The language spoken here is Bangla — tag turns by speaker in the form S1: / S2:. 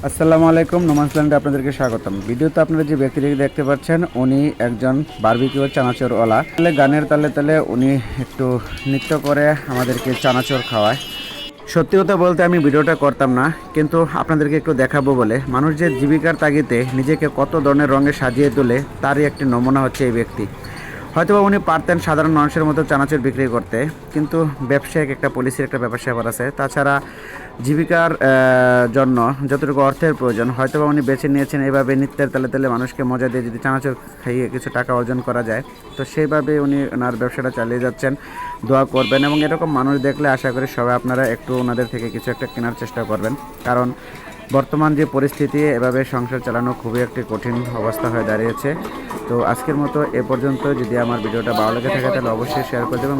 S1: আসসালামু আলাইকুম, নোমান্সল্যান্ডে আপনাদেরকে স্বাগতম। ভিডিওতে আপনারা যে ব্যক্তিটিকে দেখতে পাচ্ছেন উনি একজন বারবিকিউ চানাচুরওয়ালা। গানের তালে তালে উনি একটু নৃত্য করে আমাদেরকে চানাচুর খাওয়ায়। সত্যি কথা বলতে আমি ভিডিওটা করতাম না, কিন্তু আপনাদেরকে একটু দেখাবো বলে। মানুষ যে জীবিকার তাগিদে নিজেকে কত ধরনের রঙে সাজিয়ে তোলে তারই একটি নমুনা হচ্ছে এই ব্যক্তি। হয়তোবা উনি পারতেন সাধারণ মানুষের মতো চানাচুর বিক্রি করতে, কিন্তু ব্যবসায়িক একটা পলিসির একটা ব্যাপার স্যাপার আছে। তাছাড়া জীবিকার জন্য যতটুকু অর্থের প্রয়োজন হয়তোবা উনি বেছে নিয়েছেন এভাবে নৃত্যের তালে তালে মানুষকে মজা দিয়ে যদি চানাচুর খাইয়ে কিছু টাকা অর্জন করা যায়, তো সেইভাবে উনি ওনার ব্যবসাটা চালিয়ে যাচ্ছেন। দোয়া করবেন এবং এরকম মানুষ দেখলে আশা করি সবাই আপনারা একটু ওনাদের থেকে কিছু একটা কেনার চেষ্টা করবেন, কারণ বর্তমান যে পরিস্থিতি এভাবে সংসার চালানো খুবই একটি কঠিন অবস্থা হয়ে দাঁড়িয়েছে। তো আজকের মতো এ পর্যন্ত। যদি আমার ভিডিওটা ভালো লেগে থাকে তাহলে অবশ্যই শেয়ার করে দেবেন।